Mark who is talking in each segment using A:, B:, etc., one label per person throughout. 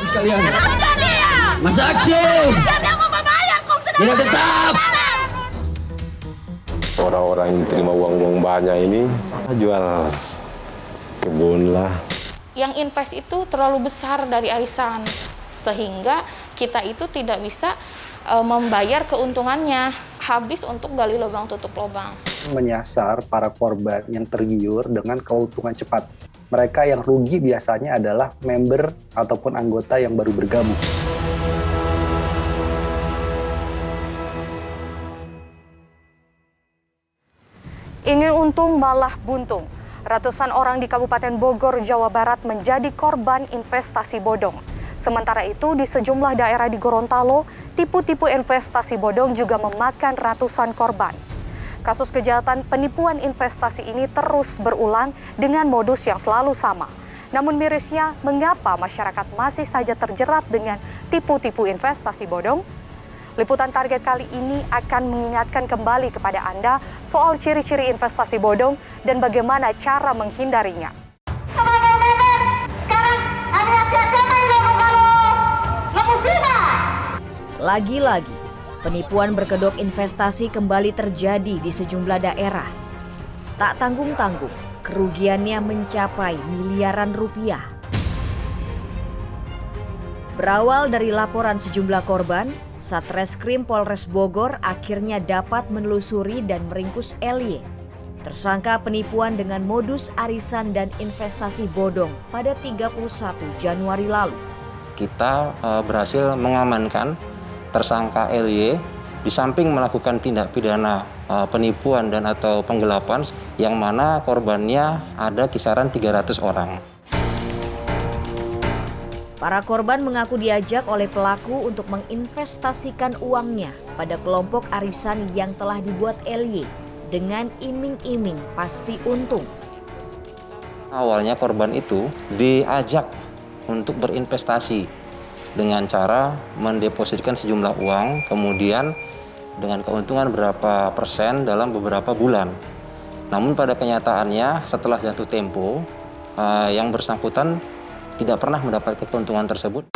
A: sekalian.
B: Lepaskan dia!
A: Masa aksi!
B: Dia mau membayarku
A: Tidak tetap!
C: Orang-orang yang terima uang banyak ini jual kebun lah.
D: Yang invest itu terlalu besar dari arisan, sehingga kita itu tidak bisa membayar keuntungannya, habis untuk gali lubang tutup lubang.
E: Menyasar para korban yang tergiur dengan keuntungan cepat. Mereka yang rugi biasanya adalah member ataupun anggota yang baru bergabung.
F: Ingin untung malah buntung. Ratusan orang di Kabupaten Bogor, Jawa Barat menjadi korban investasi bodong. Sementara itu, di sejumlah daerah di Gorontalo, tipu-tipu investasi bodong juga memakan ratusan korban. Kasus kejahatan penipuan investasi ini terus berulang dengan modus yang selalu sama. Namun mirisnya, mengapa masyarakat masih saja terjerat dengan tipu-tipu investasi bodong? Liputan Target kali ini akan mengingatkan kembali kepada Anda soal ciri-ciri investasi bodong dan bagaimana cara menghindarinya.
B: Sekarang ada hati-hati dong kalau musibah.
G: Lagi-lagi, penipuan berkedok investasi kembali terjadi di sejumlah daerah. Tak tanggung-tanggung, kerugiannya mencapai miliaran rupiah. Berawal dari laporan sejumlah korban, Satreskrim Polres Bogor akhirnya dapat menelusuri dan meringkus LY, tersangka penipuan dengan modus arisan dan investasi bodong pada 31 Januari lalu.
H: Kita berhasil mengamankan tersangka LY di samping melakukan tindak pidana penipuan dan atau penggelapan yang mana korbannya ada kisaran 300 orang.
G: Para korban mengaku diajak oleh pelaku untuk menginvestasikan uangnya pada kelompok arisan yang telah dibuat LY dengan iming-iming pasti untung.
H: Awalnya korban itu diajak untuk berinvestasi dengan cara mendepositkan sejumlah uang, kemudian dengan keuntungan berapa persen dalam beberapa bulan. Namun pada kenyataannya setelah jatuh tempo, yang bersangkutan tidak pernah mendapatkan keuntungan tersebut.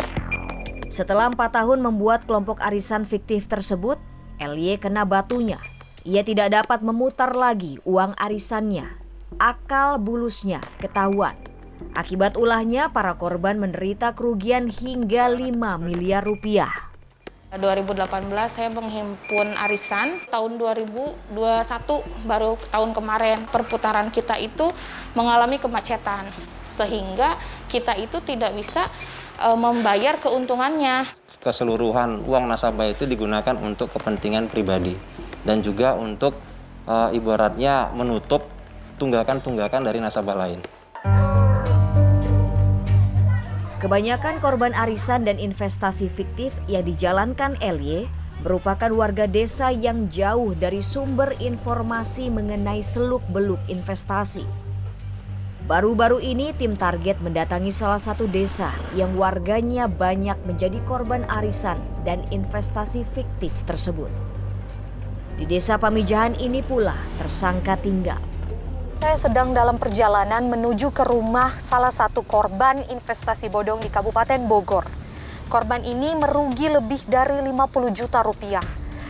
G: Setelah 4 tahun membuat kelompok arisan fiktif tersebut, LY kena batunya. Ia tidak dapat memutar lagi uang arisannya. Akal bulusnya ketahuan. Akibat ulahnya, para korban menderita kerugian hingga 5 miliar rupiah.
D: 2018 saya menghimpun arisan, tahun 2021 baru tahun kemarin perputaran kita itu mengalami kemacetan, sehingga kita itu tidak bisa membayar keuntungannya.
H: Keseluruhan uang nasabah itu digunakan untuk kepentingan pribadi dan juga untuk ibaratnya menutup tunggakan-tunggakan dari nasabah lain.
G: Kebanyakan korban arisan dan investasi fiktif yang dijalankan LY merupakan warga desa yang jauh dari sumber informasi mengenai seluk-beluk investasi. Baru-baru ini tim Target mendatangi salah satu desa yang warganya banyak menjadi korban arisan dan investasi fiktif tersebut. Di desa Pamijahan ini pula tersangka tinggal.
F: Saya sedang dalam perjalanan menuju ke rumah salah satu korban investasi bodong di Kabupaten Bogor. Korban ini merugi lebih dari 50 juta rupiah.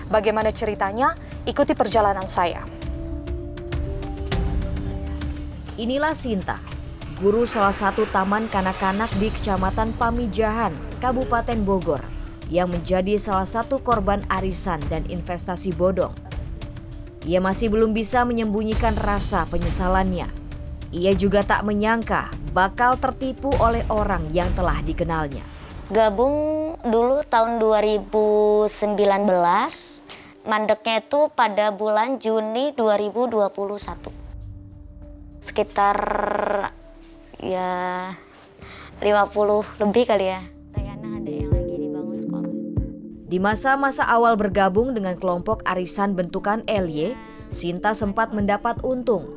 F: Bagaimana ceritanya? Ikuti perjalanan saya.
G: Inilah Sinta, guru salah satu taman kanak-kanak di Kecamatan Pamijahan, Kabupaten Bogor, yang menjadi salah satu korban arisan dan investasi bodong. Ia masih belum bisa menyembunyikan rasa penyesalannya. Ia juga tak menyangka bakal tertipu oleh orang yang telah dikenalnya.
I: Gabung dulu tahun 2019, mandeknya itu pada bulan Juni 2021. Sekitar ya 50 lebih kali ya.
G: Di masa-masa awal bergabung dengan kelompok arisan bentukan LY, Sinta sempat mendapat untung.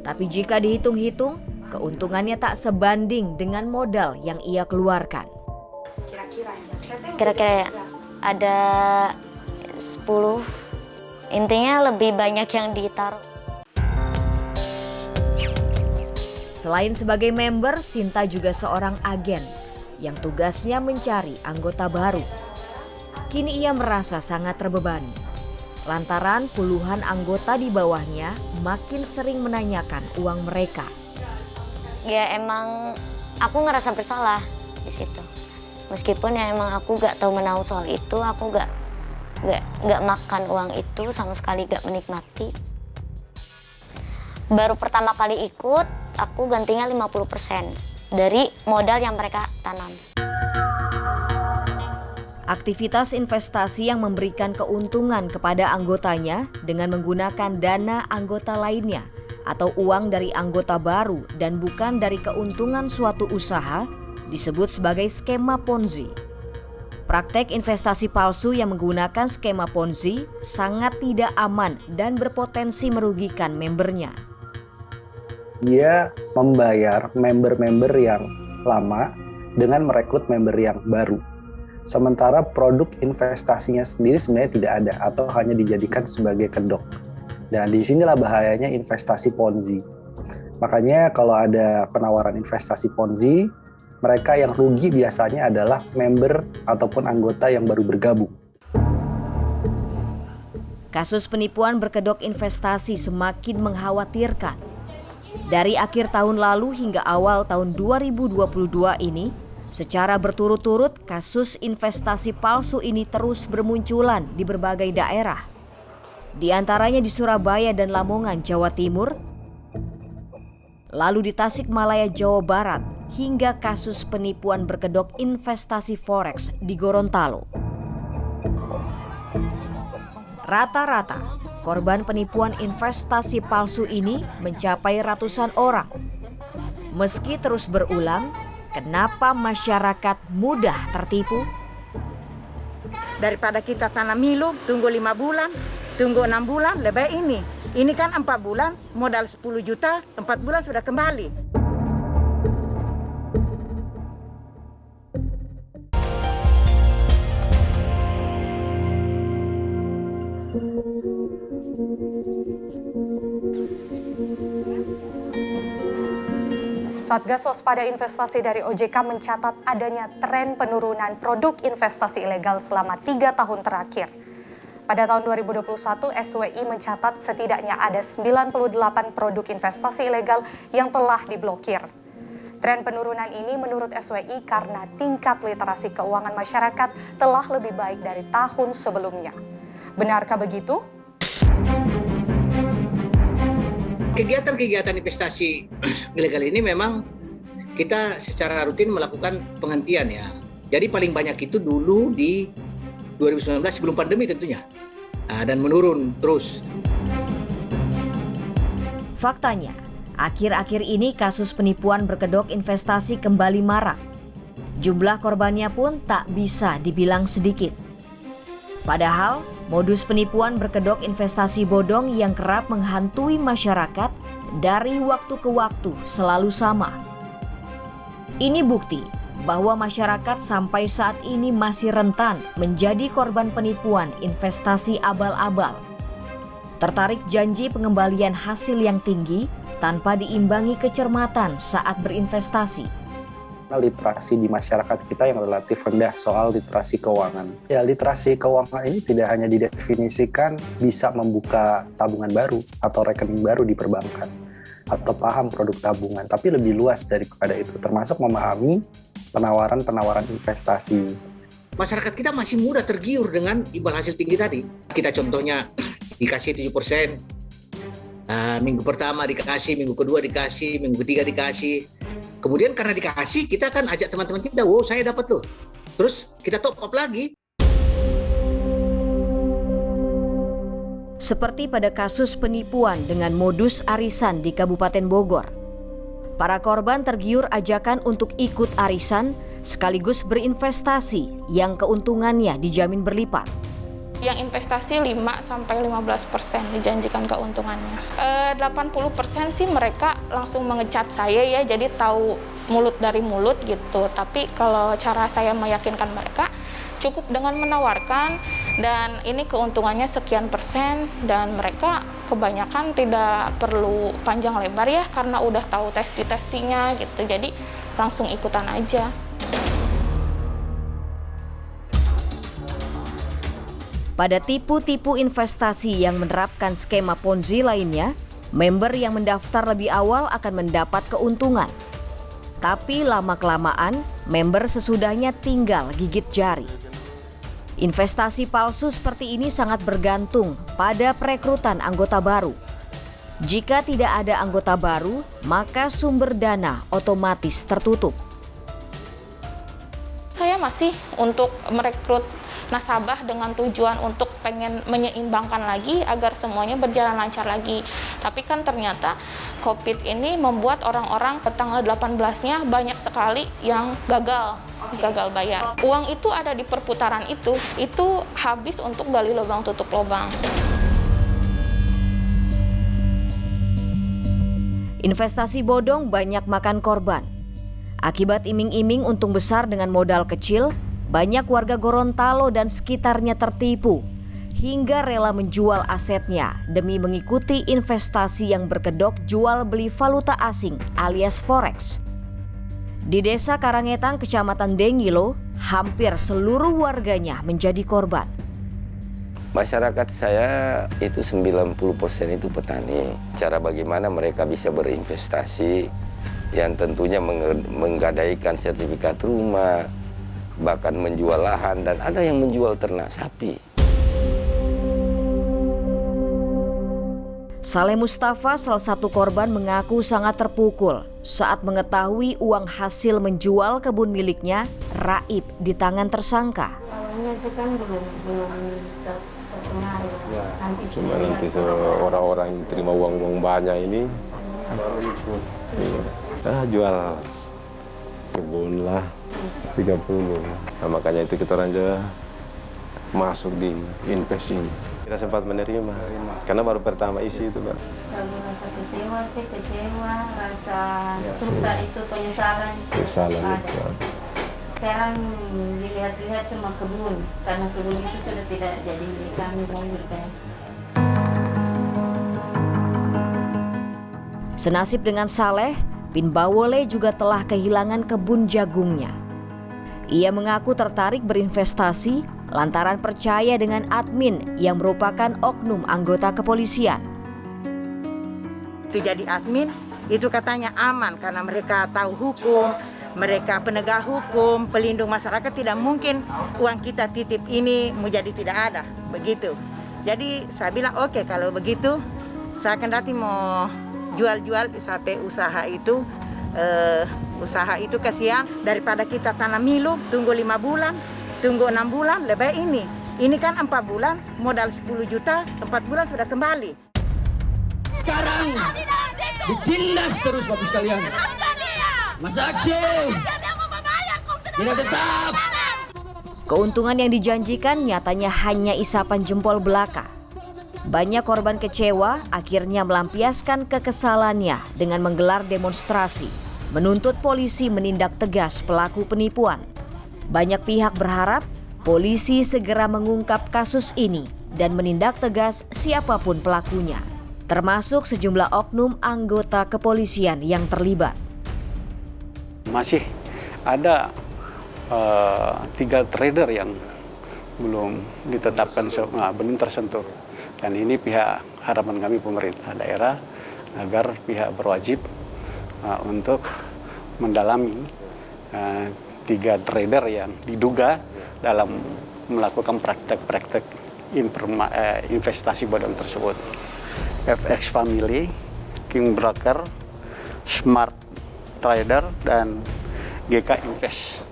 G: Tapi jika dihitung-hitung, keuntungannya tak sebanding dengan modal yang ia keluarkan.
I: Kira-kira ada 10. Intinya lebih banyak yang ditaruh.
G: Selain sebagai member, Sinta juga seorang agen. yang tugasnya mencari anggota baru. Kini ia merasa sangat terbebani, lantaran puluhan anggota di bawahnya makin sering menanyakan uang mereka.
I: Ya emang aku ngerasa bersalah di situ. Meskipun ya emang aku gak tahu menahu soal itu, aku gak makan uang itu, sama sekali gak menikmati. Baru pertama kali ikut, aku gantinya 50% dari modal yang mereka tanam.
G: Aktivitas investasi yang memberikan keuntungan kepada anggotanya dengan menggunakan dana anggota lainnya atau uang dari anggota baru dan bukan dari keuntungan suatu usaha disebut sebagai skema Ponzi. Praktek investasi palsu yang menggunakan skema Ponzi sangat tidak aman dan berpotensi merugikan membernya.
E: Dia membayar member-member yang lama dengan merekrut member yang baru. Sementara produk investasinya sendiri sebenarnya tidak ada atau hanya dijadikan sebagai kedok. Dan disinilah bahayanya investasi Ponzi. Makanya kalau ada penawaran investasi Ponzi, mereka yang rugi biasanya adalah member ataupun anggota yang baru bergabung.
G: Kasus penipuan berkedok investasi semakin mengkhawatirkan. Dari akhir tahun lalu hingga awal tahun 2022 ini, secara berturut-turut kasus investasi palsu ini terus bermunculan di berbagai daerah. Di antaranya di Surabaya dan Lamongan, Jawa Timur, lalu di Tasikmalaya, Jawa Barat, hingga kasus penipuan berkedok investasi forex di Gorontalo. Rata-rata, korban penipuan investasi palsu ini mencapai ratusan orang. Meski terus berulang, kenapa masyarakat mudah tertipu?
A: Daripada kita tanam milu, tunggu 5 bulan, tunggu 6 bulan, lebih ini. Ini kan 4 bulan, modal 10 juta, 4 bulan sudah kembali.
F: Satgas Waspada Investasi dari OJK mencatat adanya tren penurunan produk investasi ilegal selama 3 tahun terakhir. Pada tahun 2021, SWI mencatat setidaknya ada 98 produk investasi ilegal yang telah diblokir. Tren penurunan ini menurut SWI karena tingkat literasi keuangan masyarakat telah lebih baik dari tahun sebelumnya. Benarkah begitu?
J: Kegiatan-kegiatan investasi ilegal ini memang kita secara rutin melakukan penghentian ya. Jadi paling banyak itu dulu di 2019 sebelum pandemi tentunya. Dan menurun terus.
G: Faktanya, akhir-akhir ini kasus penipuan berkedok investasi kembali marak. Jumlah korbannya pun tak bisa dibilang sedikit. Padahal, modus penipuan berkedok investasi bodong yang kerap menghantui masyarakat dari waktu ke waktu selalu sama. Ini bukti bahwa masyarakat sampai saat ini masih rentan menjadi korban penipuan investasi abal-abal. Tertarik janji pengembalian hasil yang tinggi tanpa diimbangi kecermatan saat berinvestasi.
E: Literasi di masyarakat kita yang relatif rendah soal literasi keuangan. Ya, literasi keuangan ini tidak hanya didefinisikan bisa membuka tabungan baru atau rekening baru di perbankan atau paham produk tabungan, tapi lebih luas daripada itu, termasuk memahami penawaran-penawaran investasi.
J: Masyarakat kita masih mudah tergiur dengan imbal hasil tinggi tadi. Kita contohnya dikasih 7%, minggu pertama dikasih, minggu kedua dikasih, minggu ketiga dikasih. Kemudian karena dikasih, kita kan ajak teman-teman kita, wow saya dapat loh. Terus kita top up lagi.
G: Seperti pada kasus penipuan dengan modus arisan di Kabupaten Bogor. Para korban tergiur ajakan untuk ikut arisan sekaligus berinvestasi yang keuntungannya dijamin berlipat.
D: Yang investasi 5-15% dijanjikan keuntungannya. 80% sih mereka langsung mengecat saya ya, jadi tahu mulut dari mulut gitu. Tapi kalau cara saya meyakinkan mereka, cukup dengan menawarkan dan ini keuntungannya sekian persen, dan mereka kebanyakan tidak perlu panjang lebar ya karena udah tahu testi-testinya gitu, jadi langsung ikutan aja.
G: Pada tipu-tipu investasi yang menerapkan skema Ponzi lainnya, member yang mendaftar lebih awal akan mendapat keuntungan. Tapi lama-kelamaan, member sesudahnya tinggal gigit jari. Investasi palsu seperti ini sangat bergantung pada perekrutan anggota baru. Jika tidak ada anggota baru, maka sumber dana otomatis tertutup.
D: Saya masih untuk merekrut nasabah dengan tujuan untuk pengen menyeimbangkan lagi agar semuanya berjalan lancar lagi. Tapi kan ternyata COVID ini membuat orang-orang ke tanggal 18-nya banyak sekali yang gagal bayar. Uang itu ada di perputaran itu habis untuk gali lubang tutup lubang.
G: Investasi bodong banyak makan korban. Akibat iming-iming untung besar dengan modal kecil, banyak warga Gorontalo dan sekitarnya tertipu hingga rela menjual asetnya demi mengikuti investasi yang berkedok jual beli valuta asing alias forex. Di Desa Karangetang, Kecamatan Dengilo, hampir seluruh warganya menjadi korban.
C: Masyarakat saya itu 90% itu petani. Cara bagaimana mereka bisa berinvestasi yang tentunya menggadaikan sertifikat rumah, bahkan menjual lahan, dan ada yang menjual ternak sapi.
G: Saleh Mustafa, salah satu korban, mengaku sangat terpukul saat mengetahui uang hasil menjual kebun miliknya raib di tangan tersangka.
I: Awalnya itu kan belum terpengaruh.
C: Ya, cuma nanti orang-orang yang terima uang banyak ini baru ikut. Iya. Jual kebun lah 30. Nah, makanya itu kita orang juga masuk di invest ini. Kita sempat menerima, karena baru pertama isi itu, Pak.
B: Kalau rasa kecewa sih kecewa, rasa susah itu penyesalan.
C: Penyesalan itu.
B: Sekarang dilihat-lihat cuma kebun, karena kebun itu sudah tidak jadi milik kami lagi kan.
G: Senasib dengan Saleh, Pinbawole juga telah kehilangan kebun jagungnya. Ia mengaku tertarik berinvestasi lantaran percaya dengan admin yang merupakan oknum anggota kepolisian.
A: Itu jadi admin, itu katanya aman karena mereka tahu hukum, mereka penegak hukum, pelindung masyarakat, tidak mungkin uang kita titip ini menjadi tidak ada, begitu. Jadi saya bilang oke, kalau begitu saya akan nanti mau jual-jual sampai usaha itu kasihan daripada kita tanam milu, tunggu 5 bulan, tunggu 6 bulan, lebih ini. Ini kan 4 bulan, modal 10 juta, 4 bulan sudah kembali.
K: Sekarang ditindas terus Bapak sekalian. Mas Aksi, tidak tetap.
G: Keuntungan yang dijanjikan nyatanya hanya isapan jempol belaka. Banyak korban kecewa akhirnya melampiaskan kekesalannya dengan menggelar demonstrasi, menuntut polisi menindak tegas pelaku penipuan. Banyak pihak berharap polisi segera mengungkap kasus ini dan menindak tegas siapapun pelakunya, termasuk sejumlah oknum anggota kepolisian yang terlibat.
L: Masih ada 3 trader yang belum ditetapkan, belum tersentuh. Dan ini harapan kami pemerintah daerah agar pihak berwajib untuk mendalami 3 trader yang diduga dalam melakukan praktek-praktek investasi bodong tersebut. FX Family, King Broker, Smart Trader, dan GK Invest.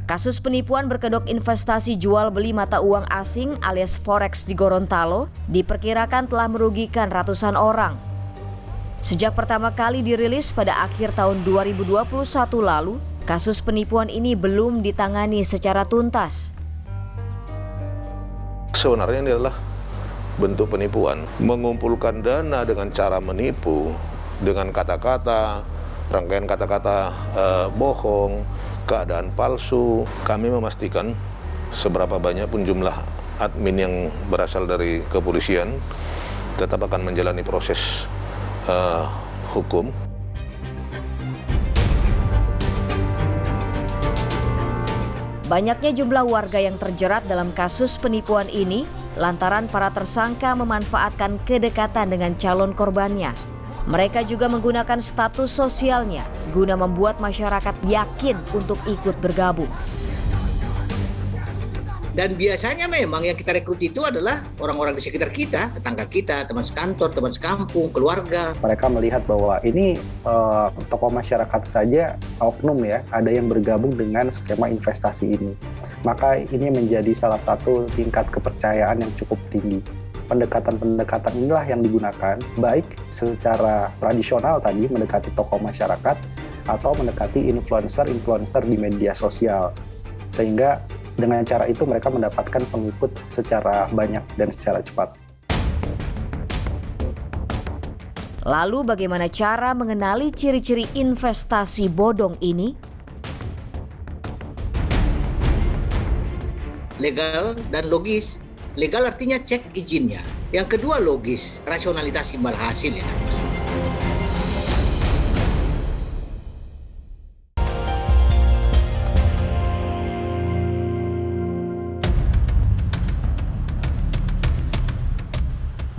G: Kasus penipuan berkedok investasi jual beli mata uang asing alias forex di Gorontalo diperkirakan telah merugikan ratusan orang. Sejak pertama kali dirilis pada akhir tahun 2021 lalu, kasus penipuan ini belum ditangani secara tuntas.
M: Sebenarnya ini adalah bentuk penipuan, mengumpulkan dana dengan cara menipu, dengan kata-kata, rangkaian kata-kata bohong, keadaan palsu. Kami memastikan seberapa banyak pun jumlah admin yang berasal dari kepolisian tetap akan menjalani proses hukum.
G: Banyaknya jumlah warga yang terjerat dalam kasus penipuan ini lantaran para tersangka memanfaatkan kedekatan dengan calon korbannya. Mereka juga menggunakan status sosialnya guna membuat masyarakat yakin untuk ikut bergabung.
J: Dan biasanya memang yang kita rekrut itu adalah orang-orang di sekitar kita, tetangga kita, teman sekantor, teman sekampung, keluarga.
E: Mereka melihat bahwa ini tokoh masyarakat saja, oknum ya, ada yang bergabung dengan skema investasi ini. Maka ini menjadi salah satu tingkat kepercayaan yang cukup tinggi. Pendekatan-pendekatan inilah yang digunakan, baik secara tradisional tadi mendekati tokoh masyarakat, atau mendekati influencer-influencer di media sosial. Sehingga dengan cara itu mereka mendapatkan pengikut secara banyak dan secara cepat.
G: Lalu bagaimana cara mengenali ciri-ciri investasi bodong ini?
J: Legal dan logis. Legal artinya cek izinnya. Yang kedua logis, rasionalitas imbal hasil ya.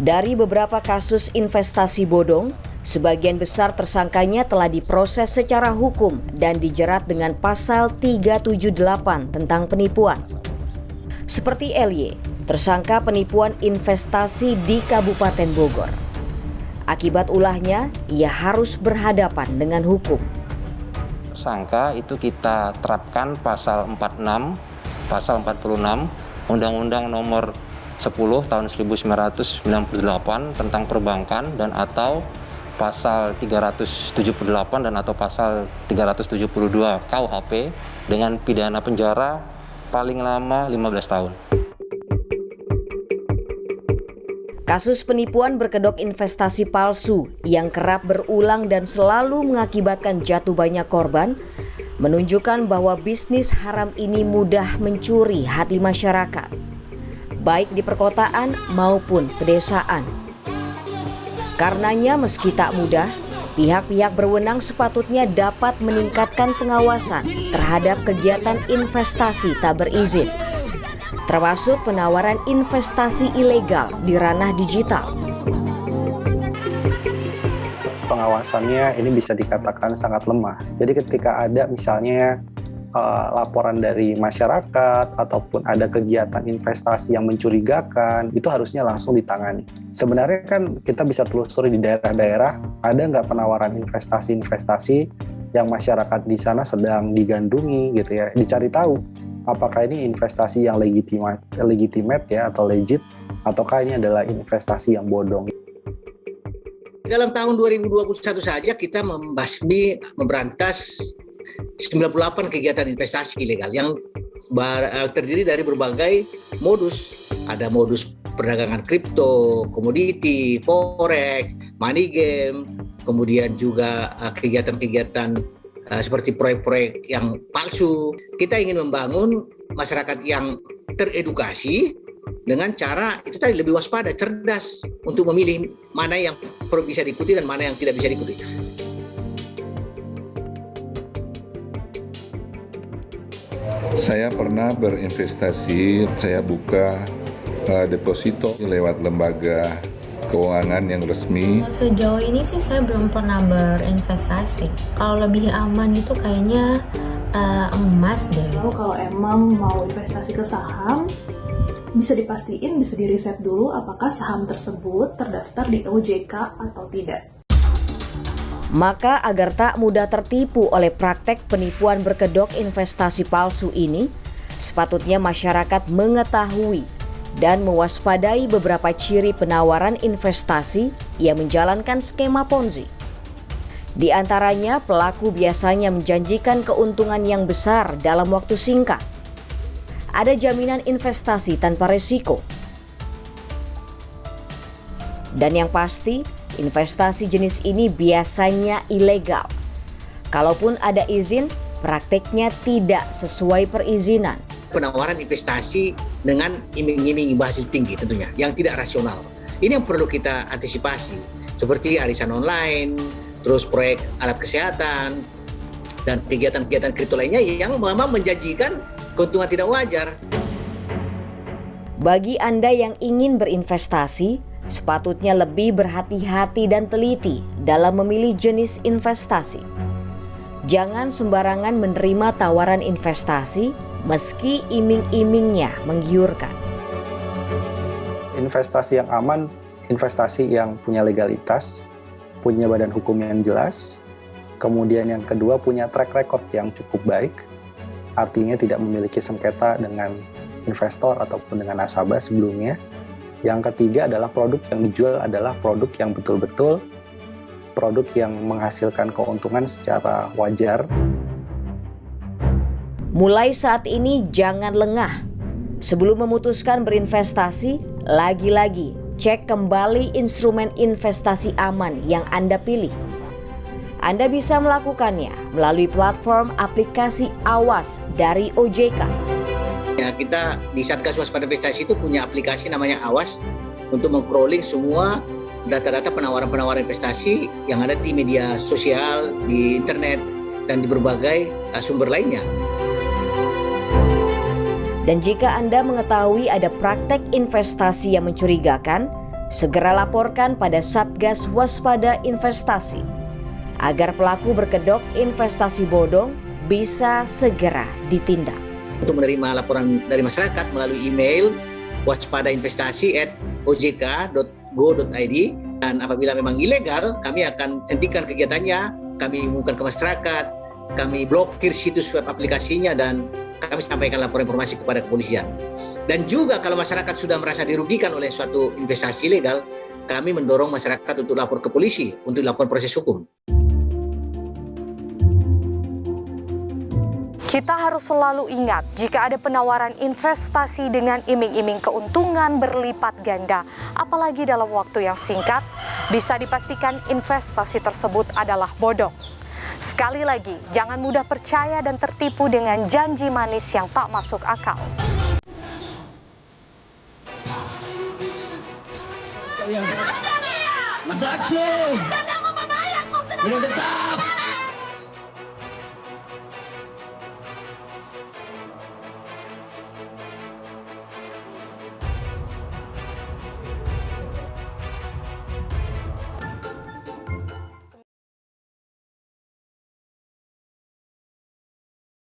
G: Dari beberapa kasus investasi bodong, sebagian besar tersangkanya telah diproses secara hukum dan dijerat dengan pasal 378 tentang penipuan. Seperti LY, tersangka penipuan investasi di Kabupaten Bogor. Akibat ulahnya, ia harus berhadapan dengan hukum.
H: Tersangka itu kita terapkan pasal 46, pasal 46, Undang-Undang Nomor 10 tahun 1998 tentang perbankan dan atau pasal 378 dan atau pasal 372 KUHP dengan pidana penjara paling lama 15 tahun.
G: Kasus penipuan berkedok investasi palsu yang kerap berulang dan selalu mengakibatkan jatuh banyak korban menunjukkan bahwa bisnis haram ini mudah mencuri hati masyarakat, baik di perkotaan maupun pedesaan. Karenanya meski tak mudah, pihak-pihak berwenang sepatutnya dapat meningkatkan pengawasan terhadap kegiatan investasi tak berizin, termasuk penawaran investasi ilegal di ranah digital.
E: Pengawasannya ini bisa dikatakan sangat lemah. Jadi ketika ada misalnya laporan dari masyarakat ataupun ada kegiatan investasi yang mencurigakan, itu harusnya langsung ditangani. Sebenarnya kan kita bisa telusuri di daerah-daerah, ada nggak penawaran investasi-investasi yang masyarakat di sana sedang digandrungi gitu ya, dicari tahu apakah ini investasi yang legitimate ya atau legit, ataukah ini adalah investasi yang bodong.
J: Dalam tahun 2021 saja kita memberantas 98 kegiatan investasi ilegal yang terdiri dari berbagai modus. Ada modus perdagangan kripto, komoditi, forex, money game, kemudian juga kegiatan-kegiatan seperti proyek-proyek yang palsu. Kita ingin membangun masyarakat yang teredukasi dengan cara itu tadi lebih waspada, cerdas untuk memilih mana yang bisa diikuti dan mana yang tidak bisa diikuti.
N: Saya pernah berinvestasi, saya buka deposito lewat lembaga keuangan yang resmi.
O: Sejauh ini sih saya belum pernah berinvestasi. Kalau lebih aman itu kayaknya emas deh.
P: Lalu kalau emang mau investasi ke saham, bisa dipastiin, bisa diriset dulu apakah saham tersebut terdaftar di OJK atau tidak.
G: Maka agar tak mudah tertipu oleh praktek penipuan berkedok investasi palsu ini, sepatutnya masyarakat mengetahui dan mewaspadai beberapa ciri penawaran investasi yang menjalankan skema Ponzi. Di antaranya, pelaku biasanya menjanjikan keuntungan yang besar dalam waktu singkat. Ada jaminan investasi tanpa risiko. Dan yang pasti, investasi jenis ini biasanya ilegal. Kalaupun ada izin, prakteknya tidak sesuai perizinan.
J: Penawaran investasi dengan iming-iming imbal hasil tinggi tentunya, yang tidak rasional. Ini yang perlu kita antisipasi, seperti arisan online, terus proyek alat kesehatan, dan kegiatan-kegiatan kripto lainnya yang memang menjanjikan keuntungan tidak wajar.
G: Bagi Anda yang ingin berinvestasi, sepatutnya lebih berhati-hati dan teliti dalam memilih jenis investasi. Jangan sembarangan menerima tawaran investasi meski iming-imingnya menggiurkan.
E: Investasi yang aman, investasi yang punya legalitas, punya badan hukum yang jelas, kemudian yang kedua punya track record yang cukup baik, artinya tidak memiliki sengketa dengan investor ataupun dengan nasabah sebelumnya. Yang ketiga adalah produk yang dijual adalah produk yang betul-betul produk yang menghasilkan keuntungan secara wajar.
G: Mulai saat ini jangan lengah. Sebelum memutuskan berinvestasi, lagi-lagi cek kembali instrumen investasi aman yang Anda pilih. Anda bisa melakukannya melalui platform aplikasi Awas dari OJK.
J: Ya, kita di Satgas Waspada Investasi itu punya aplikasi namanya Awas untuk meng-crawling semua data-data penawaran-penawaran investasi yang ada di media sosial, di internet, dan di berbagai sumber lainnya.
G: Dan jika Anda mengetahui ada praktek investasi yang mencurigakan, segera laporkan pada Satgas Waspada Investasi agar pelaku berkedok investasi bodong bisa segera ditindak.
J: Untuk menerima laporan dari masyarakat melalui email waspadainvestasi@ojk.go.id, dan apabila memang ilegal, kami akan hentikan kegiatannya, kami umumkan ke masyarakat, kami blokir situs web aplikasinya, dan kami sampaikan laporan informasi kepada kepolisian. Dan juga kalau masyarakat sudah merasa dirugikan oleh suatu investasi ilegal, kami mendorong masyarakat untuk lapor ke polisi untuk dilakukan proses hukum.
F: Kita harus selalu ingat, jika ada penawaran investasi dengan iming-iming keuntungan berlipat ganda, apalagi dalam waktu yang singkat, bisa dipastikan investasi tersebut adalah bodong. Sekali lagi, jangan mudah percaya dan tertipu dengan janji manis yang tak masuk akal.
K: Mas Aksi, belum tetap.